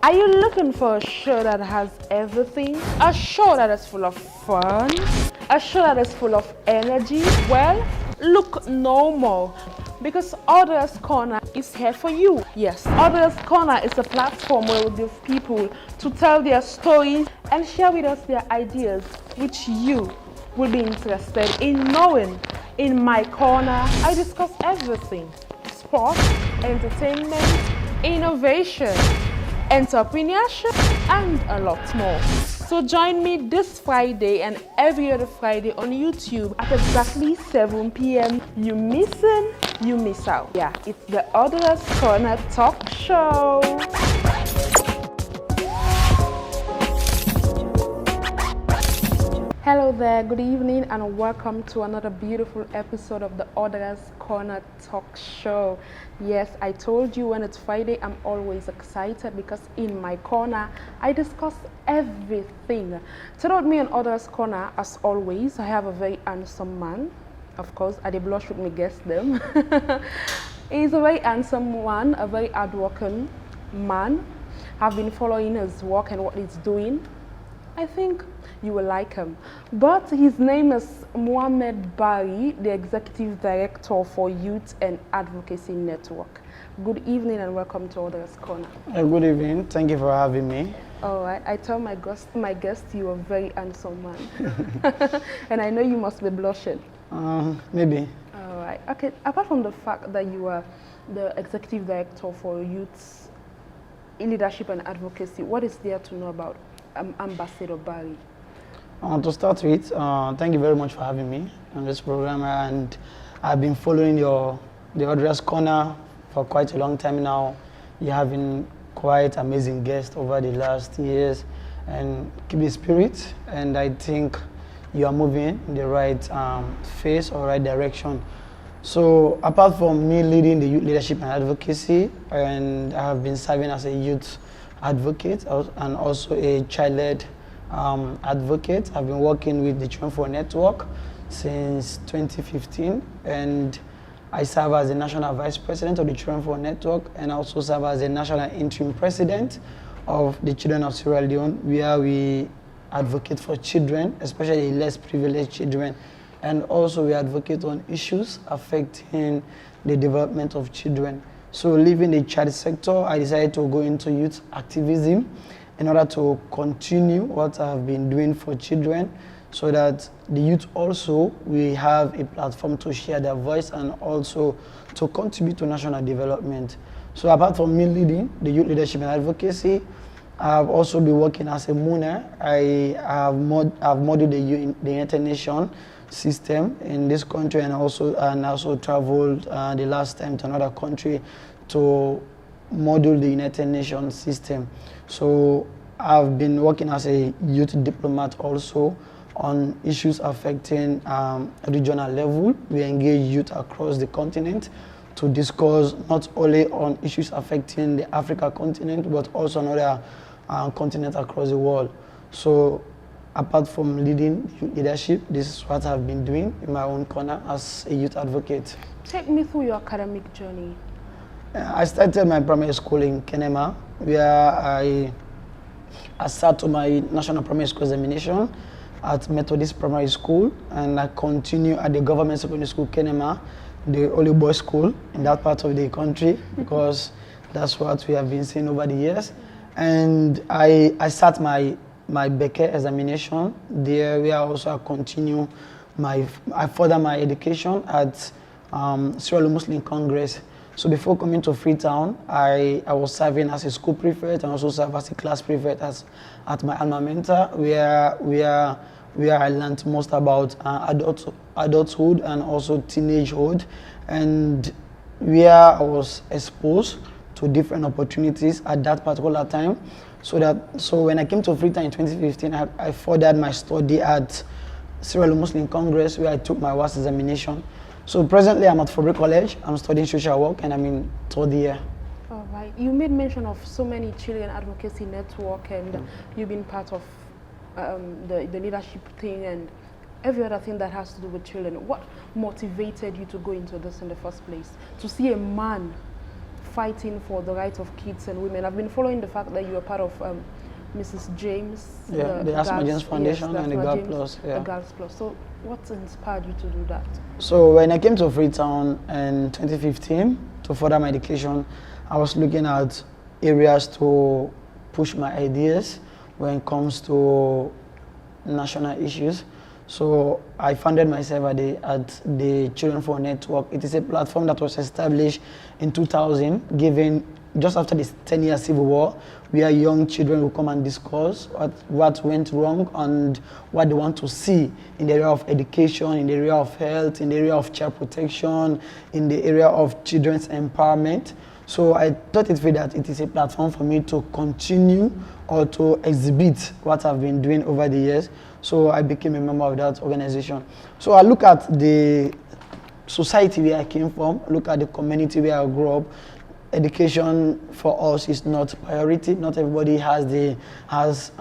Are you looking for a show that has everything? A show that is full of fun? A show that is full of energy? Well, look no more, because AUDRA'S Corner is here for you. Yes, AUDRA'S Corner is a platform where we give people to tell their stories and share with us their ideas, which you will be interested in knowing. In my corner, I discuss everything: sport, entertainment, innovation, entrepreneurship, and a lot more. So join me this Friday and every other Friday on YouTube at exactly 7 p.m. You miss in, you miss out. Yeah, it's the AUDRA'S Corner talk show. Hello there, good evening and welcome to another beautiful episode of the AUDRA'S Corner talk show. Yes, I told you when it's Friday, I'm always excited because in my corner, I discuss everything. Today with me on AUDRA'S Corner, as always, I have a very handsome man. Of course, I did blush with me guess them. He's a very handsome one, a very hardworking man. I've been following his work and what he's doing. I think you will like him. But his name is Mohamed Barrie, the Executive Director for Youth and Advocacy Network. Good evening and welcome to AUDRA'S Corner. Good evening. Thank you for having me. All right. I tell my guest you're a very handsome man. And I know you must be blushing. Maybe. All right. Okay. Apart from the fact that you are the Executive Director for Youth Leadership and Advocacy, what is there to know about Ambassador Barrie? To start with, thank you very much for having me on this program, and I've been following the AUDRA'S Corner for quite a long time now. You're having quite amazing guests over the last years, and keep the spirit, and I think you are moving in the right phase or right direction. So apart from me leading the youth leadership and advocacy, and I have been serving as a youth advocate and also a child-led advocate. I've been working with the Children for Network since 2015, and I serve as the National Vice President of the Children for Network, and also serve as the National Interim President of the Children of Sierra Leone, where we advocate for children, especially less privileged children, and also we advocate on issues affecting the development of children. So leaving the child sector, I decided to go into youth activism in order to continue what I've been doing for children, so that the youth also will have a platform to share their voice and also to contribute to national development. So apart from me leading the youth leadership and advocacy, I've also been working as a mooner. I've modeled the United Nations system in this country, and also traveled the last time to another country to model the United Nations system. So I've been working as a youth diplomat also on issues affecting regional level. We engage youth across the continent to discuss not only on issues affecting the Africa continent, but also on other continents across the world. So apart from leading youth leadership, this is what I've been doing in my own corner as a youth advocate. Take me through your academic journey. I started my primary school in Kenema, where I sat to my national primary school examination at Methodist Primary School, and I continue at the Government Secondary School Kenema, the only boys' school in that part of the country, because that's what we have been seeing over the years. And I sat my Beke examination there, where also I continue I further my education at Sierra Leone Muslim Congress. So before coming to Freetown, I was serving as a school prefect and also served as a class prefect at my alma mater, where I learned most about adulthood and also teenagehood, and where I was exposed to different opportunities at that particular time. So when I came to Freetown in 2015, I furthered my study at Sierra Leone Muslim Congress, where I took my WASSCE examination. So presently I'm at Fourah Bay College. I'm studying social work and I'm in third year. All right. You made mention of so many children advocacy network, and you've been part of the leadership thing and every other thing that has to do with children. What motivated you to go into this in the first place? To see a man fighting for the rights of kids and women. I've been following the fact that you are part of Mrs. James, the Asmaa James Foundation, yes, and the Girl Plus. The Girls Plus. So what inspired you to do that? So when I came to Freetown in 2015 to further my education, I was looking at areas to push my ideas when it comes to national issues. So I founded myself at the Children for Network. It is a platform that was established in 2000, given just after the 10-year civil war, where young children will come and discuss what went wrong and what they want to see in the area of education, in the area of health, in the area of child protection, in the area of children's empowerment. So I thought it fit that it is a platform for me to continue or to exhibit what I've been doing over the years. So I became a member of that organization. So I look at the society where I came from, look at the community where I grew up. Education for us is not priority. Not everybody has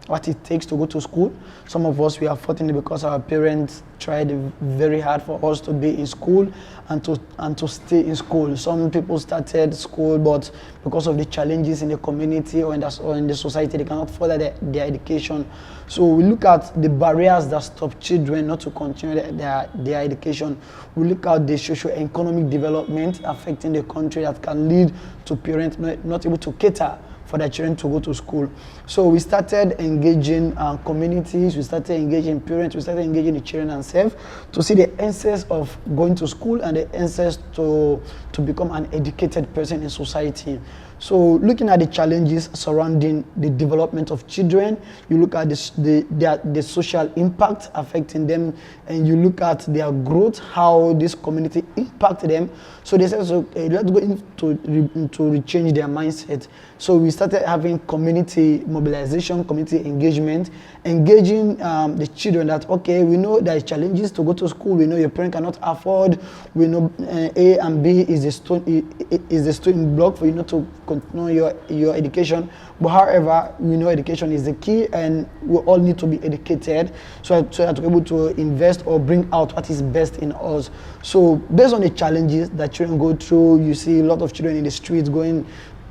what it takes to go to school. Some of us, we are fortunate because our parents tried very hard for us to be in school and to stay in school. Some people started school, but because of the challenges in the community or in the society, they cannot further their education. So we look at the barriers that stop children not to continue their education. We look at the socio-economic development affecting the country that can lead to parents not able to cater for their children to go to school. So we started engaging communities, we started engaging parents, we started engaging the children themselves to see the essence of going to school and the essence to become an educated person in society. So looking at the challenges surrounding the development of children, you look at the social impact affecting them, and you look at their growth, how this community impacted them. So they said, so let's go into change their mindset. So we started having community mobilization, community engagement, engaging the children that, okay, we know there are challenges to go to school, we know your parent cannot afford, we know A and B is the stone block for you not to continue your education. But however, we know education is the key and we all need to be educated so that we're able to invest or bring out what is best in us. So based on the challenges that children go through, you see a lot of children in the streets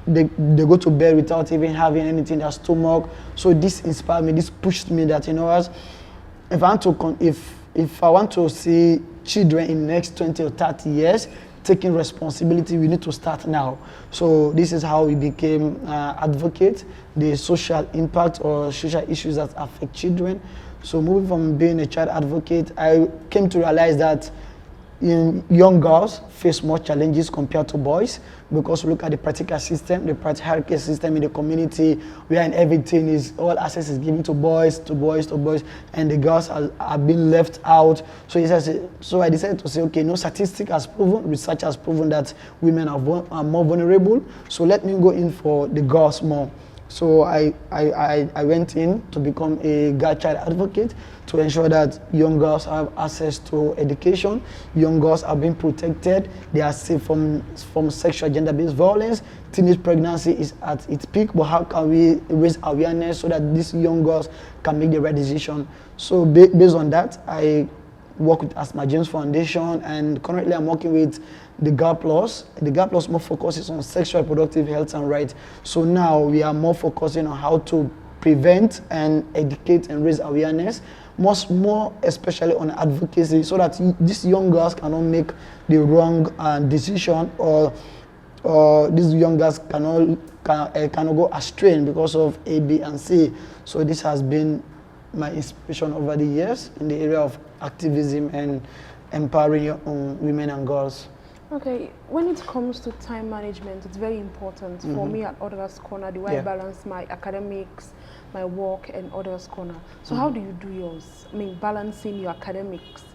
they go to bed without even having anything in their stomach. So this inspired me, this pushed me that, you know, if I want to see children in the next 20 or 30 years taking responsibility, we need to start now. So this is how we became advocate, the social impact or social issues that affect children. So moving from being a child advocate, I came to realize that young girls face more challenges compared to boys, because look at the practical system, the patriarchal system in the community, where everything is, all access is given to boys, and the girls are being left out. So I decided to say, okay, no statistic has proven, research has proven that women are more vulnerable, so let me go in for the girls more. So I went in to become a girl child advocate to ensure that young girls have access to education, young girls are being protected, they are safe from sexual gender-based violence. Teenage pregnancy is at its peak, but how can we raise awareness so that these young girls can make the right decision? So based on that, I work with Asmaa James Foundation, and currently I'm working with the Girl Plus. The Girl Plus more focuses on sexual reproductive health and rights. So now we are more focusing on how to prevent and educate and raise awareness, more especially on advocacy, so that these young girls cannot make the wrong decision, or these young girls cannot go astray because of A, B, and C. So this has been my inspiration over the years in the area of activism and empowering women and girls. Okay, when it comes to time management, it's very important. For me at AUDRA'S Corner, the way I balance my academics, my work, and AUDRA'S Corner. So how do you do yours? I mean, balancing your academics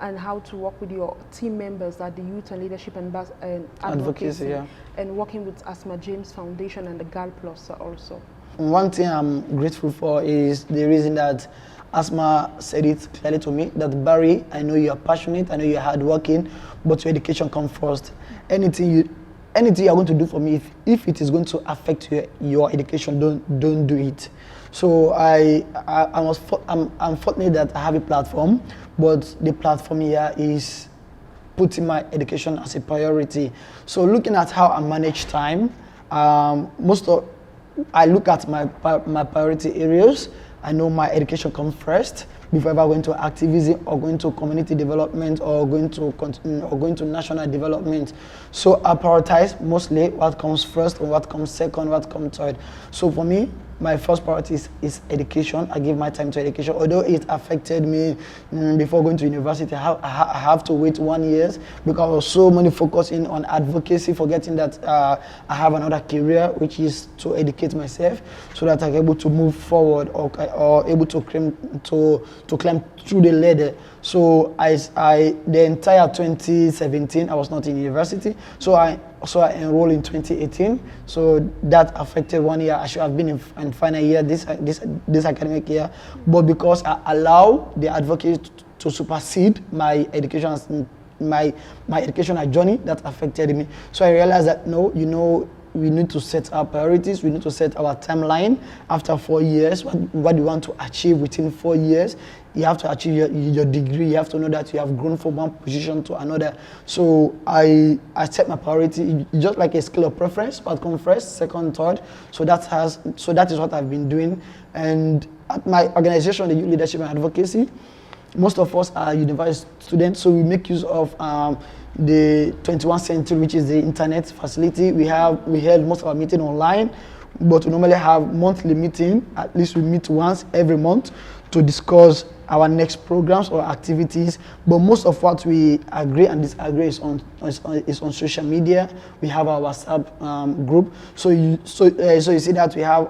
and how to work with your team members at the Youth and Leadership and Advocacy, and working with Asmaa James Foundation and the Girl Plus also. One thing I'm grateful for is the reason that Asmaa said it clearly to me, that Barrie, I know you are passionate, I know you are hardworking, but your education comes first. Anything you are going to do for me, if it is going to affect your education, don't do it. So I'm fortunate that I have a platform, but the platform here is putting my education as a priority. So looking at how I manage time, I look at my priority areas. I know my education comes first before ever going to activism or going to community development or going to national development. So I prioritize mostly what comes first or what comes second, what comes third. So for me, my first priority is education. I give my time to education. Although it affected me before going to university, I have to wait 1 year because I was so many focusing on advocacy, forgetting that I have another career, which is to educate myself so that I'm able to move forward or able to climb through the ladder. So the entire 2017, I was not in university. So I enrolled in 2018. So that affected 1 year. I should have been in final year this academic year, but because I allow the advocate to supersede my education, my educational journey, that affected me. So I realized that we need to set our priorities. We need to set our timeline. After 4 years, what do you want to achieve within 4 years? You have to achieve your degree. You have to know that you have grown from one position to another. So I set my priority just like a scale of preference. What comes first, second, third. So that is what I've been doing. And at my organization, the Youth Leadership and Advocacy, most of us are university students. So we make use of the 21st century, which is the internet facility. We held most of our meeting online, but we normally have monthly meeting. At least we meet once every month to discuss our next programs or activities. But most of what we agree and disagree is on social media. We have our WhatsApp group. So you see that we have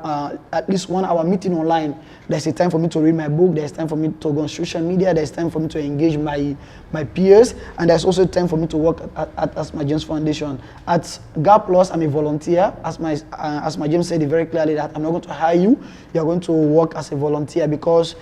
at least 1 hour meeting online. There's a time for me to read my book. There's time for me to go on social media. There's time for me to engage my peers. And there's also time for me to work at Asmaa James Foundation. At GAP Plus, I'm a volunteer. Asmaa James said it very clearly that I'm not going to hire you. You're going to work as a volunteer because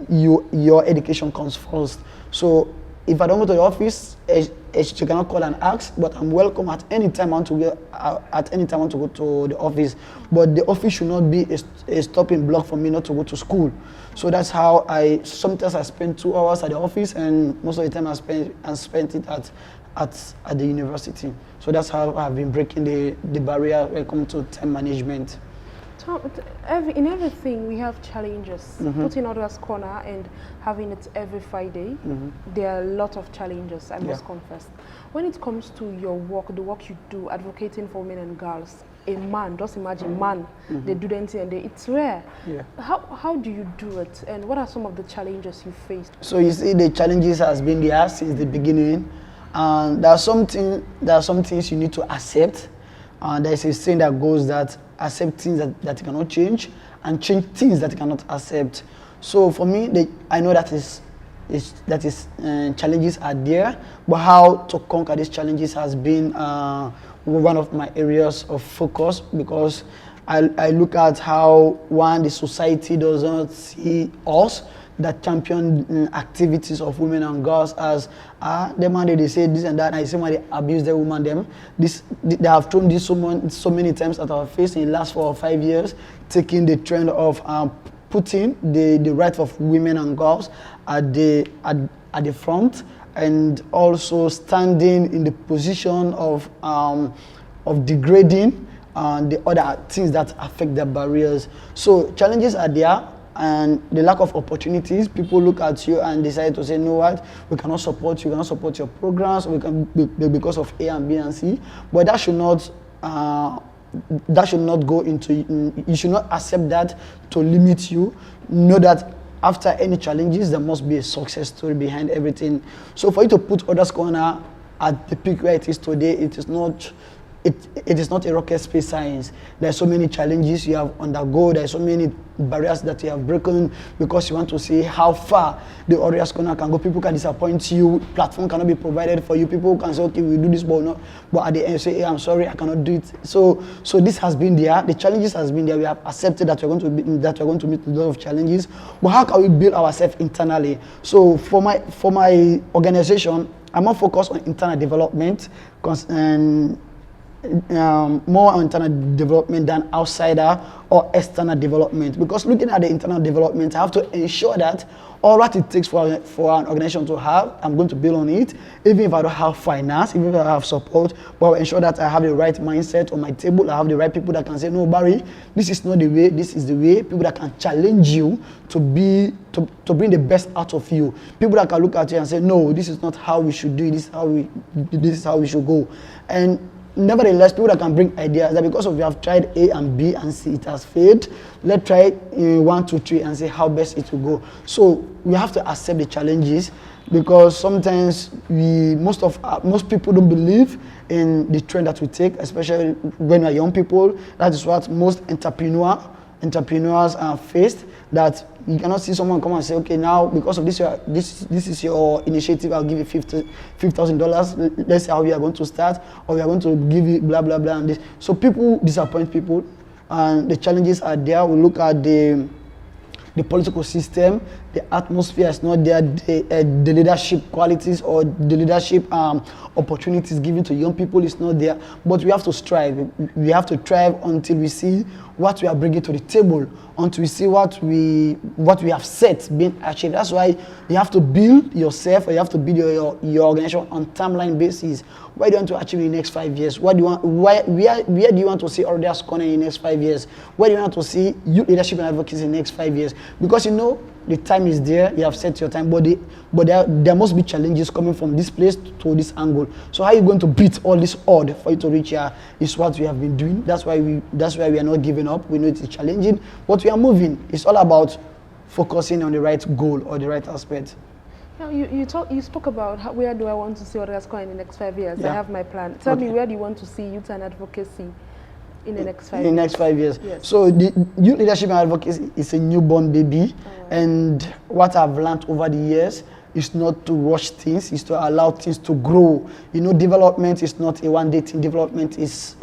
your education comes first. So if I don't go to the office, you cannot call and ask, but I'm welcome at any time I want to go to the office. But the office should not be a stopping block for me not to go to school. So that's how sometimes I spend 2 hours at the office, and most of the time I spent it at the university. So that's how I've been breaking the barrier when it comes to time management. In everything we have challenges. Putting Audra's Corner and having it every Friday, there are a lot of challenges, I must confess. When it comes to your work, the work you do, advocating for women and girls, a man, just imagine man, they do the and it's rare. Yeah. How do you do it, and what are some of the challenges you faced? So you see, the challenges has been there since the beginning. There are some things you need to accept. There's a saying that goes that accept things that you cannot change and change things that you cannot accept. So for me, I know that challenges are there, but how to conquer these challenges has been one of my areas of focus, because I look at how the society does not see us that champion activities of women and girls as them, and they say this and that, and I say when they abuse the woman, they have thrown this so many times at our face in the last 4 or 5 years, taking the trend of putting the right of women and girls at the front, and also standing in the position of degrading the other things that affect their barriers. So challenges are there, and the lack of opportunities. People look at you and decide to say, no, what, we cannot support you, we cannot support your programs, we can because of A and B and C. But that should not go into, you should not accept that to limit you. Know that after any challenges, there must be a success story behind everything. So for you to put Audra's Corner at the peak where it is today, it is not a rocket space science. There are so many challenges you have undergone. There are so many barriers that you have broken because you want to see how far the Audra's Corner can go. People can disappoint you. Platform cannot be provided for you. People can say, okay, we'll do this, but not. But at the end, say, hey, I'm sorry, I cannot do it. So this has been there. The challenges has been there. We have accepted that we're going to meet a lot of challenges. But how can we build ourselves internally? So for my organization, I'm more focused on internal development, and more on internal development than outsider or external development. Because looking at the internal development, I have to ensure that all what it takes for an organization to have, I'm going to build on it, even if I don't have finance, even if I have support, but I'll ensure that I have the right mindset on my table. I have the right people that can say, no, Barry, this is not the way, this is the way. People that can challenge you to bring the best out of you. People that can look at you and say, no, this is not how we should do it, this is how we should go. And nevertheless, people that can bring ideas that because of you have tried A and B and C, it has failed. Let's try 1, 2, 3 and see how best it will go. So we have to accept the challenges, because sometimes most people don't believe in the trend that we take, especially when we're young people. That is what most entrepreneurs are faced. That you cannot see someone come and say, okay, now because of this is your initiative, I'll give you $50,000. Let's see how we are going to start, or we are going to give you blah blah blah and this. So people disappoint people, and the challenges are there. We look at the political system, the atmosphere is not there, the leadership qualities or the leadership opportunities given to young people is not there. But we have to strive. We have to strive until we see what we are bringing to the table, until we see what we have set being achieved. That's why you have to build yourself, or you have to build your organization on timeline basis. Where do you want to achieve in the next 5 years? Where do you want to see AUDRA'S CORNER in the next 5 years? Where do you want to see youth leadership and advocacy in the next 5 years? Because you know the time is there, you have set your time, but there must be challenges coming from this place to this angle. So how are you going to beat all this odd for you to reach here is what we have been doing. That's why we are not giving up. We know it's challenging, but we are moving. It's all about focusing on the right goal or the right aspect. Now, you spoke about where do I want to see AUDRA'S CORNER in the next 5 years. Yeah. I have my plan. Tell me, where do you want to see youth and advocacy in the next 5 years? In the next 5 years. Yes. So the youth leadership and advocacy is a newborn baby. And what I've learned over the years is not to rush things, is to allow things to grow. You know, development is not a one-day thing. Development is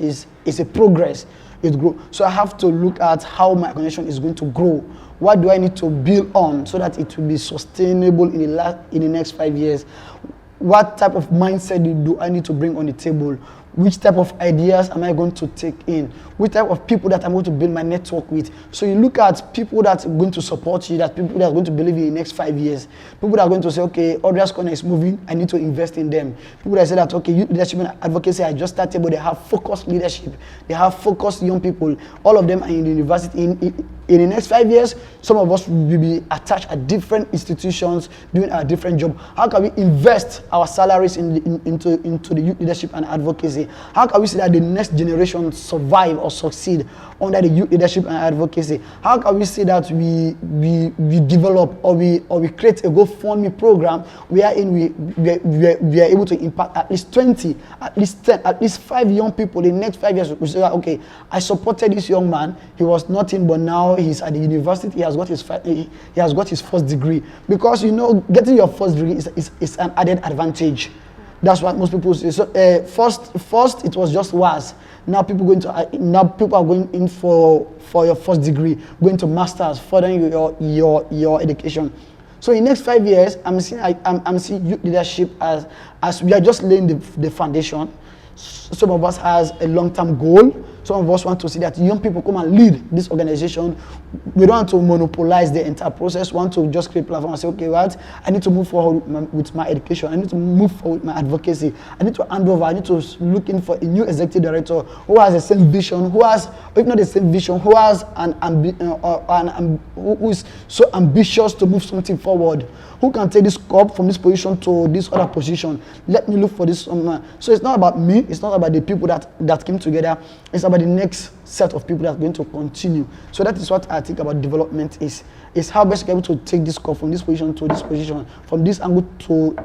a progress. It grows. So I have to look at how my organization is going to grow. What do I need to build on so that it will be sustainable in the next 5 years? What type of mindset do I need to bring on the table? Which type of ideas am I going to take in? Which type of people that I'm going to build my network with? So you look at people that are going to support you, that people that are going to believe in the next 5 years. People that are going to say, okay, AUDRA'S CORNER is moving, I need to invest in them. People that say that, okay, youth leadership and advocacy, I just started, but they have focused leadership. They have focused young people. All of them are in the university. In the next 5 years, some of us will be attached at different institutions, doing a different job. How can we invest our salaries into the youth leadership and advocacy? How can we see that the next generation survive or succeed under the youth leadership and advocacy? How can we see that we develop or we create a GoFundMe program wherein we are able to impact at least 20, at least 10, at least 5 young people in the next 5 years? We say, okay, I supported this young man. He was nothing, but now he's at the university. He has got his first degree. Because you know, getting your first degree is an added advantage. That's what most people say. So first it was just WASSCE. Now people are going in for your first degree, going to masters, furthering your education. So in the next 5 years, I'm seeing youth leadership as we are just laying the foundation. Some of us has a long-term goal. Some of us want to see that young people come and lead this organization. We don't want to monopolize the entire process. We want to just create a platform and say, okay, what? I need to move forward with my education. I need to move forward with my advocacy. I need to hand over. I need to look in for a new executive director who has the same vision, who has, if not the same vision, who has who is so ambitious to move something forward. Who can take this cup from this position to this other position? Let me look for this. So it's not about me. It's not about the people that came together. It's about the next set of people that are going to continue. So that is what I think about development is how best you're able to take this cup from this position to this position, from this angle to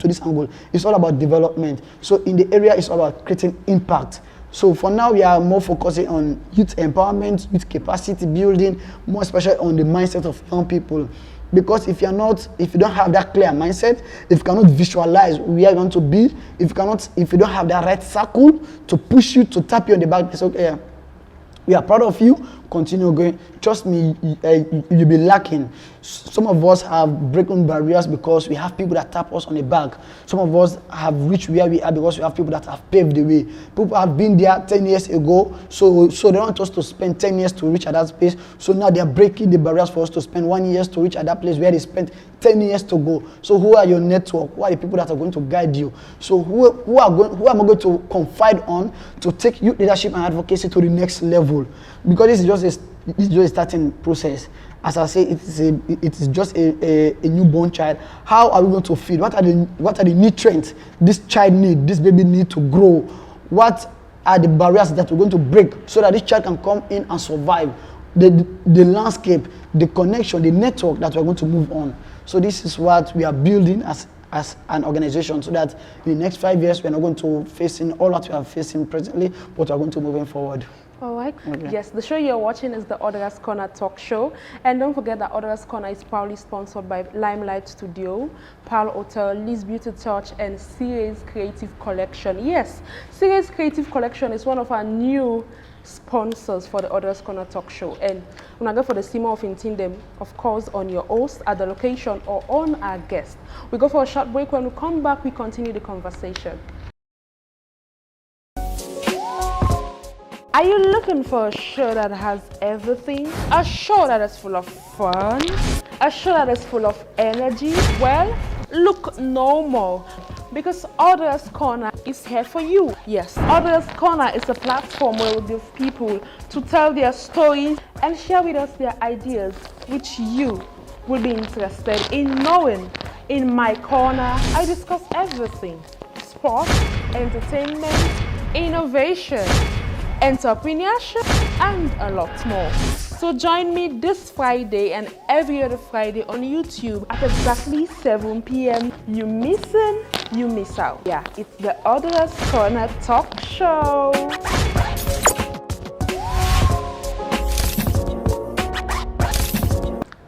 this angle. It's all about development. So in the area, it's all about creating impact. So for now, we are more focusing on youth empowerment, youth capacity building, more especially on the mindset of young people. Because if you don't have that clear mindset, if you cannot visualize where you're going to be, if you don't have that right circle to push you, to tap you on the back, it's okay. We are proud of you, continue going. Trust me, you'll be lacking. Some of us have broken barriers because we have people that tap us on the back. Some of us have reached where we are because we have people that have paved the way. People have been there 10 years ago, so they want us to spend 10 years to reach at that space. So now they are breaking the barriers for us to spend 1 year to reach at that place where they spent 10 years to go. So who are your network? Who are the people that are going to guide you? So who am I going to confide on to take youth leadership and advocacy to the next level? Because this is just a starting process. As I say, it is just a newborn child. How are we going to feed? What are the nutrients this child needs, this baby needs to grow? What are the barriers that we're going to break so that this child can come in and survive? The landscape, the connection, the network that we're going to move on. So this is what we are building as an organization, so that in the next 5 years we're not going to facing all that we are facing presently, but we're going to moving forward. All right. Okay. Yes, the show you're watching is the Audra's Corner talk show. And don't forget that Audra's Corner is proudly sponsored by Limelight Studio, Pearl Hotel, Liz Beauty Touch, and Sierra's Creative Collection. Yes, Sierra's Creative Collection is one of our new sponsors for the Audra's Corner talk show. And when I go for the Sima of inting them, of course, on your host, at the location, or on our guest. We go for a short break. When we come back, we continue the conversation. Are you looking for a show that has everything? A show that is full of fun? A show that is full of energy? Well, look no more, because Audra's Corner is here for you. Yes, Audra's Corner is a platform where we give people to tell their stories and share with us their ideas, which you will be interested in knowing. In my corner, I discuss everything: sport, entertainment, innovation, entrepreneurship, and a lot more. So join me this Friday and every other Friday on YouTube at exactly 7 p.m. You missing, you miss out. Yeah, it's the Audra's Corner talk show.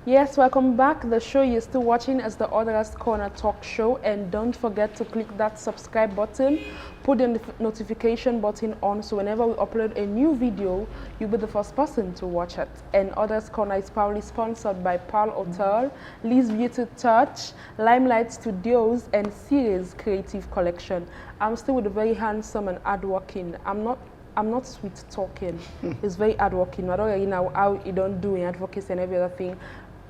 Yes, welcome back. The show you're still watching is the Audra's Corner talk show, and don't forget to click that subscribe button, put the notification button on, so whenever we upload a new video, you'll be the first person to watch it. And Audra's Corner is proudly sponsored by Pearl Hotel, Liz Beauty Touch, Limelight Studios, and Sierra's Creative Collection. I'm still with a very handsome and hardworking. I'm not sweet talking. It's very hardworking. I don't really know how you don't do in advocacy and every other thing.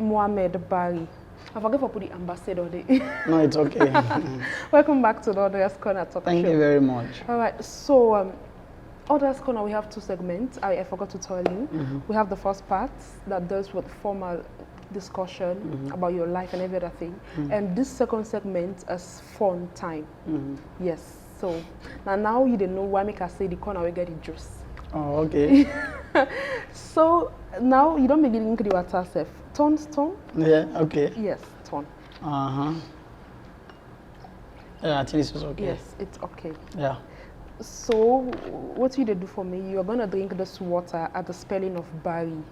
Mohamed Barrie. I forget to put the ambassador there. No, it's okay. Welcome back to the Audra's Corner talk show. Thank you very much. All right, so Audra's Corner, we have two segments. I forgot to tell you. We have the first part that deals with formal discussion about your life and every other thing. And this second segment is fun time. Yes. So now you don't know why make I say the corner we get the juice. Oh, okay. So now you don't make the link the water self. Turn. Yeah, okay. Yes, turn. Yeah, I think this is okay. Yes, it's okay. Yeah. So what you do for me, you are gonna drink this water at the spelling of Barrie.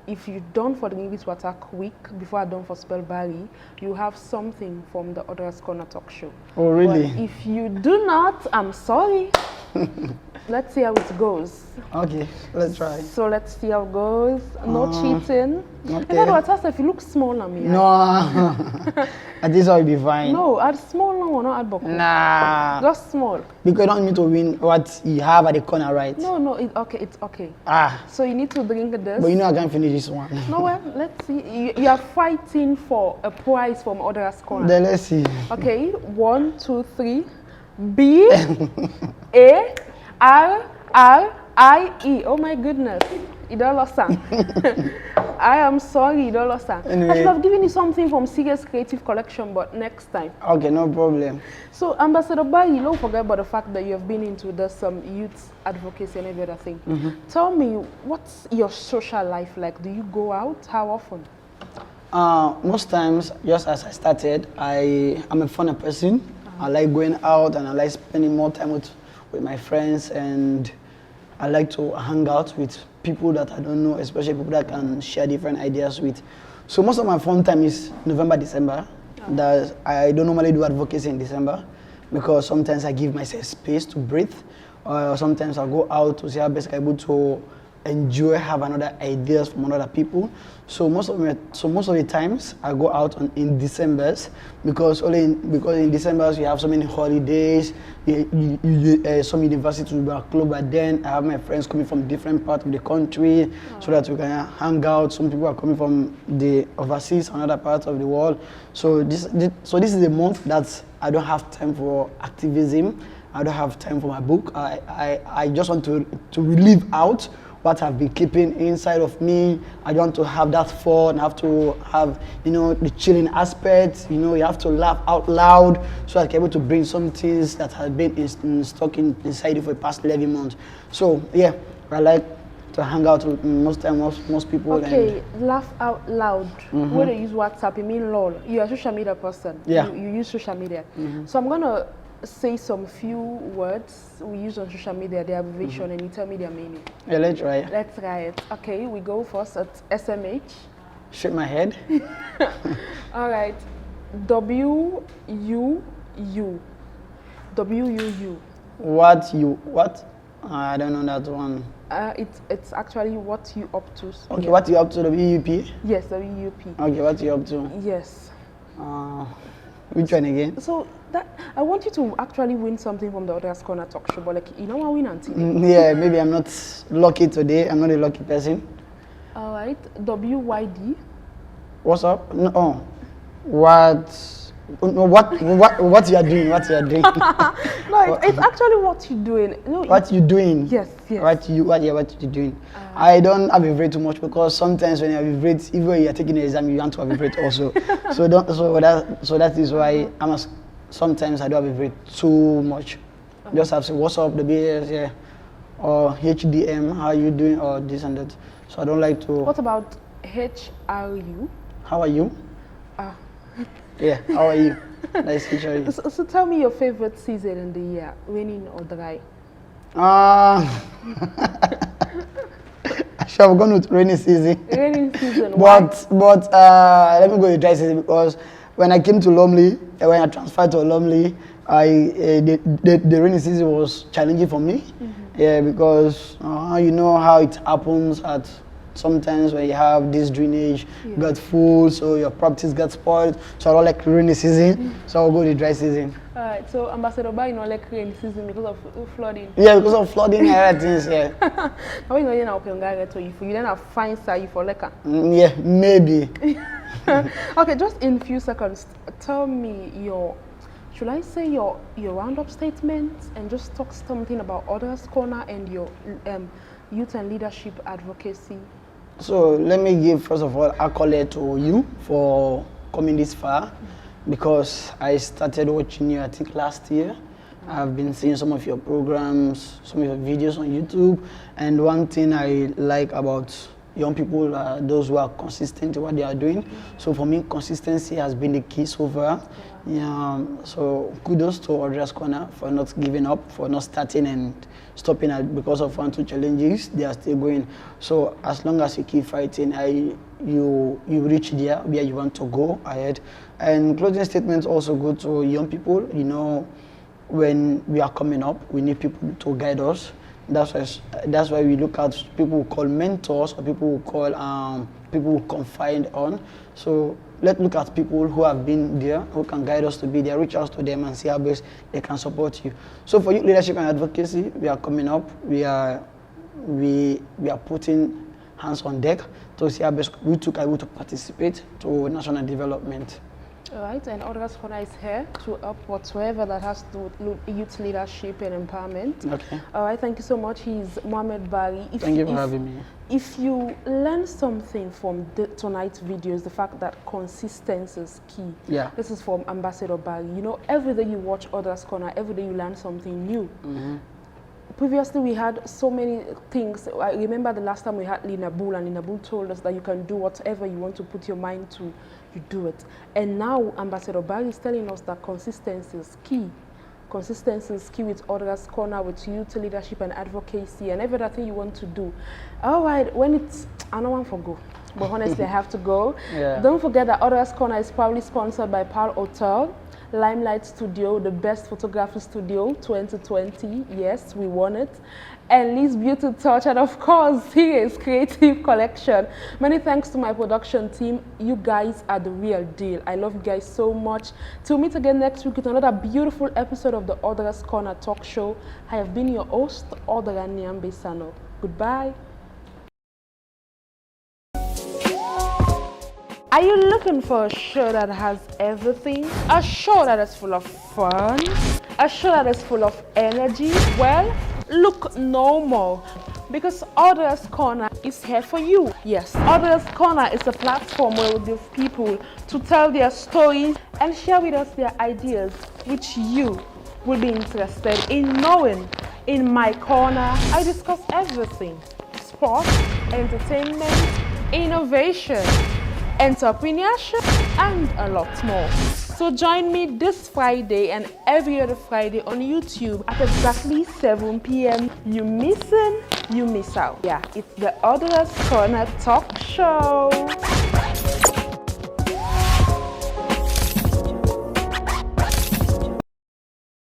If you don't for drink this water quick before I don't for spell Barrie, you have something from the Audra's Corner talk show. Oh, really? But if you do not, I'm sorry. Let's see how it goes. Okay, let's try. So let's see how it goes. No cheating. Okay. In fact, what if you look small on me? No, at this will be fine. No, add small now, not add buckle. Nah. Just small. Because you don't need to win what you have at the corner, right? No, it's okay. Ah. So you need to drink this. But you know I can't finish this one. No, well, let's see. You are fighting for a prize from Audra's Corner. Then let's see. Okay, 1, 2, 3. B A R R I E. Oh my goodness. You don't lost that. I am sorry, you don't lost that. Anyway. I should have given you something from Sierra's Creative Collection, but next time. Okay, no problem. So, Ambassador Barrie, don't forget about the fact that you have been into youth advocacy and every other thing. Tell me, what's your social life like? Do you go out? How often? Most times, just as I started, I'm a funny person. I like going out and I like spending more time with my friends, and I like to hang out with people that I don't know, especially people that I can share different ideas with. So most of my fun time is November, December. That I don't normally do advocacy in December because sometimes I give myself space to breathe, or sometimes I go out to see how best I'm able to enjoy, have another ideas from other people. So most of the times I go out in Decembers because in December you have so many holidays. Some universities will be closed, but then I have my friends coming from different parts of the country so that we can hang out. Some people are coming from the overseas, another parts of the world. So this is a month that I don't have time for activism. I don't have time for my book. I just want to relieve out what I've been keeping inside of me. I want to have that fun. I have to have, the chilling aspect. You have to laugh out loud so I can be able to bring some things that have been stuck inside you for the past 11 months. So yeah, I like to hang out with most people. Okay, laugh out loud. When you use WhatsApp, you mean LOL. You're a social media person. Yeah. You use social media. So I'm gonna say some few words we use on social media, the abbreviation, and you tell me their meaning. Yeah, let's try it. Let's try it. Okay, we go first at SMH. Shake my head. All right. WUU. What? I don't know that one. It's actually what you up to. Okay, yeah. What you up to, WUP? Yes, WUP. Okay, what you up to? Yes. Which one again? So I want you to actually win something from the Audra'S Corner talk show, but like, I win until. Yeah, maybe I'm not lucky today. I'm not a lucky person. All right, WYD. What's up? No, what you are doing? What you are doing? No, it's actually what you're doing. No, what you doing? Yes. What you doing? I don't abbreviate too much because sometimes when you abbreviate, even when you are taking an exam, you want to abbreviate also. So that is why sometimes I don't abbreviate too much. Just have to say what's up, the BS, yeah, or HDM, how are you doing, or this and that. So I don't like to. What about HRU? How are you? Yeah, how are you? Nice to meet you. So tell me your favorite season in the year, raining or dry? Sure, I'm going with rainy season. Rainy season. but let me go with dry season because when I came to Lumley, when I transferred to Lumley, the rainy season was challenging for me. Yeah, because you know how it happens at sometimes when you have this drainage got full, so your properties get spoiled. So I don't like rainy season, so I'll go to dry season. Alright, so Ambassador Barrie not like rainy season because of flooding. Yeah, because of flooding and other things, yeah. How you know you're not you then have fine side for like yeah, maybe. Okay, just in a few seconds, tell me should I say your roundup statement and just talk something about Audra'S Corner and your youth and leadership advocacy? So let me give first of all accolade to you for coming this far because I started watching you I think last year. I've been seeing some of your programs, some of your videos on YouTube, and one thing I like about young people are those who are consistent in what they are doing. So for me, consistency has been the key so far. Yeah, so kudos to Audra'S Corner for not giving up, for not starting and stopping because of 1-2 challenges. They are still going. So as long as you keep fighting, you reach there where you want to go ahead. And closing statements also go to young people. You know, when we are coming up, we need people to guide us. That's why we look at people who call mentors or people who call people who confide on. So let's look at people who have been there, who can guide us to be there, reach out to them and see how best they can support you. So for youth leadership and advocacy, we are coming up. We are putting hands on deck to see how best we are able to participate to national development. All right, and Audra'S Corner is here to help whatsoever that has to do with youth leadership and empowerment. Okay. All right, thank you so much. He's Mohamed Barrie. Thank you for having me. If you learn something from tonight's video, is the fact that consistency is key. Yeah. This is from Ambassador Barrie. You know, every day you watch Audra'S Corner, every day you learn something new. Previously, we had so many things. I remember the last time we had Lina Bull, and Lina Bull told us that you can do whatever you want to put your mind to, you do it. And now Ambassador Barrie is telling us that consistency is key. Consistency is key with Audra'S Corner, with youth leadership and advocacy, and every other thing you want to do. All right, when it's, I don't want to go, but honestly, I have to go. Yeah. Don't forget that Audra'S Corner is proudly sponsored by Paul Hotel, Limelight Studio, the best photography studio 2020. Yes, we won it. and Lee's Beauty Touch, and of course, here is Creative Collection. Many thanks to my production team. You guys are the real deal. I love you guys so much. Till meet again next week with another beautiful episode of the Audra's Corner talk show. I have been your host, Audr Nyambe Sano. Goodbye. Are you looking for a show that has everything? A show that is full of fun? A show that is full of energy? Well, look no more, because Audra's Corner is here for you. Yes, Audra's Corner is a platform where we give people to tell their stories and share with us their ideas, which you will be interested in knowing. In my corner, I discuss everything: sports, entertainment, innovation, entrepreneurship, and a lot more. So join me this Friday and every other Friday on YouTube at exactly 7 p.m. You miss out. Yeah, it's the Audra's Corner talk show.